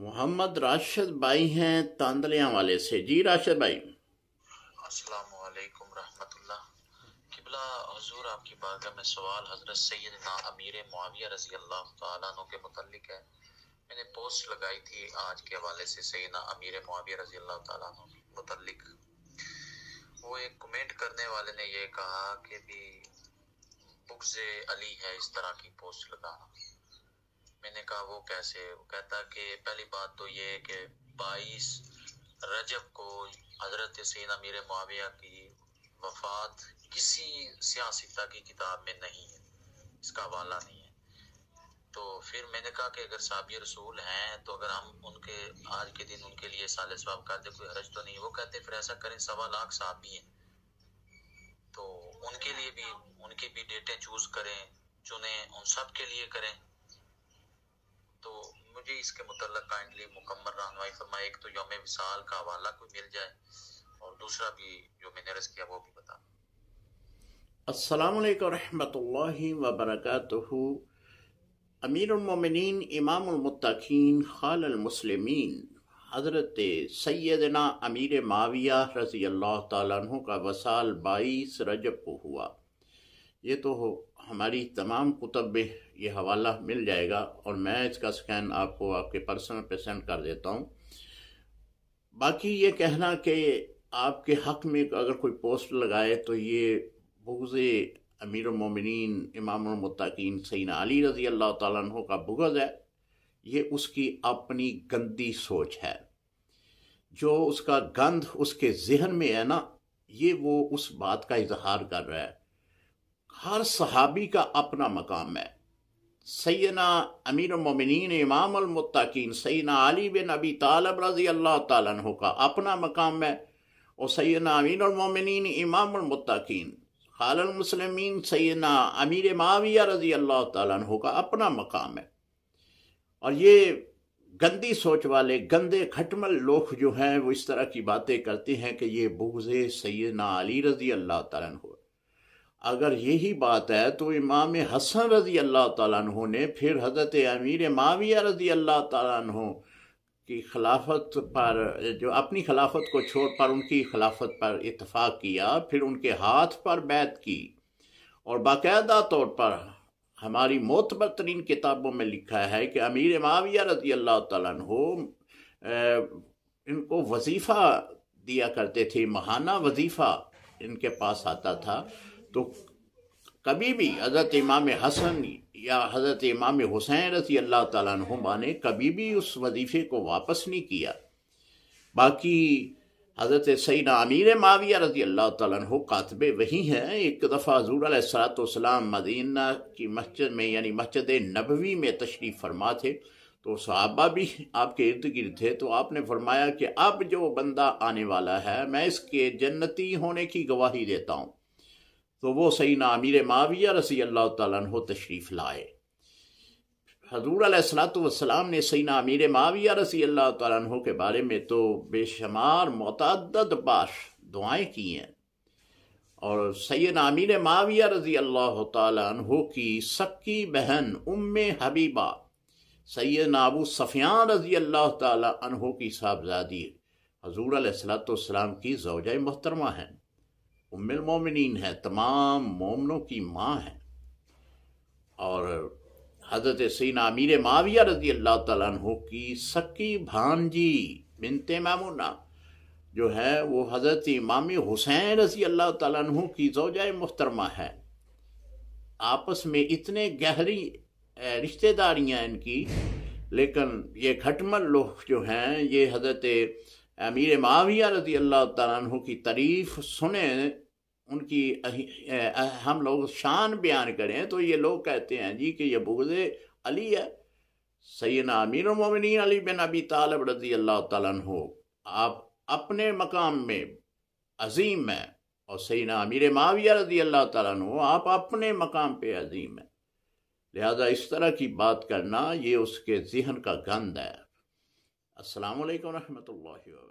मोहम्मद राशिद भाई हैं तांदलियां वाले से। जी राशिद भाई। अस्सलामु अलैकुम रहमतुल्लाह। किबला हुजूर, आपकी बारगाह में सवाल हजरत सैयदना अमीर मुआविया रजी अल्लाह तआला अन्हु के मुतल्लिक है। मैंने पोस्ट लगाई थी आज के हवाले से सैयदना अमीर मुआविया रजी अल्लाह तआला अन्हु के मुतल्लिक। वो एक कमेंट करने वाले ने ये कहा कि भी बुग़्ज़ अली है इस तरह की पोस्ट लगाना। मैंने कहा वो कैसे? वो कहता कि पहली बात तो ये है कि 22 रजब को हजरत सैयदना अमीर मुआविया की वफात किसी सियासता की किताब में नहीं है, इसका हवाला नहीं है। तो फिर मैंने कहा कि अगर साहब रसूल हैं तो अगर हम उनके आज के दिन उनके लिए साले सवाब कर दे, कोई हरज तो नहीं। वो कहते फिर ऐसा करें 1.25 लाख साहबी हैं तो उनके लिए भी उनकी भी डेटें चूज करें, चुने, उन सब के लिए करें। तो मुझे इसके मुतल्लिक़ काइंडली मुकम्मल रहनुमाई फरमाए। एक तो यौम विसाल का हवाला कोई मिल जाए और दूसरा भी जो मैंने अर्ज़ किया वो भी बता। अस्सलामु अलैकुम रहमतुल्लाहि व बरकातुहू। अमीरुल मोमिनीन इमामुल मुत्तकीन खालुल मुस्लिमीन हज़रत सैयदना अमीर मुआविया रज़ी अल्लाह तआला अन्हु का वसाल 22 रजब को हुआ। ये तो हमारी तमाम कुतब में ये हवाला मिल जाएगा और मैं इसका स्कैन आपको आपके पर्सनल पे सेंड कर देता हूँ। बाकी ये कहना कि आपके हक़ में अगर कोई पोस्ट लगाए तो ये बुग़्ज़ अमीरुल मोमिनीन इमामुल मुत्तकीन सैयदना अली रज़ी अल्लाह तआला अन्हु का बुग़्ज़ है, ये उसकी अपनी गंदी सोच है। जो उसका गंद उसके ज़हन में है ना, ये वो उस बात का इजहार कर रहा है। हर सहाबी का अपना मकाम है। सैयदना अमीरुल मोमिनीन इमामुल मुत्तकीन सैयदना अली बिन अबी तालिब रज़ी अल्लाह तआला अन्हु का अपना मकाम है और सैयदना अमीरुल मोमिनीन इमामुल मुत्तकीन खालुल मुस्लिमीन सैयदना अमीर मुआविया रज़ी अल्लाह तआला अन्हु का अपना मकाम है। और ये गंदी सोच वाले गंदे खटमल लोग जो हैं वो इस तरह की बातें करते हैं कि ये बुग़्ज़ सैयदना अली रज़ी अल्लाह तआला अन्हु। अगर यही बात है तो इमाम हसन रज़ी अल्लाह तआला अन्हु ने फिर हज़रत अमीर मुआविया रज़ी अल्लाह तआला अन्हु की खिलाफत पर, जो अपनी खिलाफत को छोड़ पर उनकी खिलाफत पर इत्तफाक किया, फिर उनके हाथ पर बैत की और बाकायदा तौर पर हमारी मोतबर तरीन किताबों में लिखा है कि अमीर मुआविया रज़ी अल्लाह तआला अन्हु इनको वजीफ़ा दिया करते थे, महाना वजीफ़ा इनके पास आता था। तो कभी भी हज़रत इमाम हसन या हज़रत इमाम हुसैन रज़ी अल्लाह तआला अन्हुमा ने कभी भी उस वजीफ़े को वापस नहीं किया। बाकी हज़रत सैयदना अमीर मुआविया रज़ी अल्लाह तआला अन्हु कातिबे वही हैं। एक दफ़ा हुज़ूर अलैहिस्सलातु वस्सलाम मदीना की मस्जिद में यानी मस्जिद नबवी में तशरीफ़ फरमा थे, तो सहाबा भी आपके इर्द गिर्द थे। तो आपने फरमाया कि अब जो बंदा आने वाला है मैं इसके जन्नती होने की गवाही देता हूँ। तो वो सैयदना अमीर मुआविया रज़ी अल्लाह तआला अन्हु तशरीफ़ लाए। हुज़ूर अलैहिस्सलातु वस्सलाम ने सैयदना अमीर मुआविया रज़ी अल्लाह तआला अन्हु के बारे में तो बेशुमार मुतअद्दिद बार दुआएं की हैं और सैयदना अमीर मुआविया रज़ी अल्लाह तआला अन्हु की सक्की बहन उम्मे हबीबा सैयदना अबू सुफ़ियान रज़ी अल्लाह तआला अन्हु की साहबजादी हुज़ूर अलैहिस्सलातु वस्सलाम की ज़ौजा मोहतरमा हैं, उम्मुल मोमिनीन है, तमाम मोमिनों की माँ है। और हज़रत सैयदना अमीर मुआविया रज़ी अल्लाह तआला अन्हु की सक्की भांजी बिनते मामूना जो है वो हज़रत इमाम हुसैन रज़ी अल्लाह तआला अन्हु की ज़ौजा मोहतरमा है। आपस में इतने गहरी रिश्तेदारियाँ इनकी, लेकिन ये खटमल लोग जो हैं ये हज़रत अमीर मुआविया रज़ी अल्लाह तआला अन्हु की तारीफ़ सुने, उनकी हम लोग शान बयान करें तो ये लोग कहते हैं जी कि ये बुग़्ज़ अली है। सैयदना अमीरुल मोमिनीन अली बिन अबी तालिब रज़ी अल्लाह तआला अन्हु आप अपने मकाम में अजीम है और सैयदना अमीर मुआविया रज़ी अल्लाह तआला अन्हु आप अपने मकाम पे अजीम है। लिहाजा इस तरह की बात करना ये उसके ज़हन का गंद है। अस्सलामु अलैकुम रहमतुल्लाहि व बरकातुहू।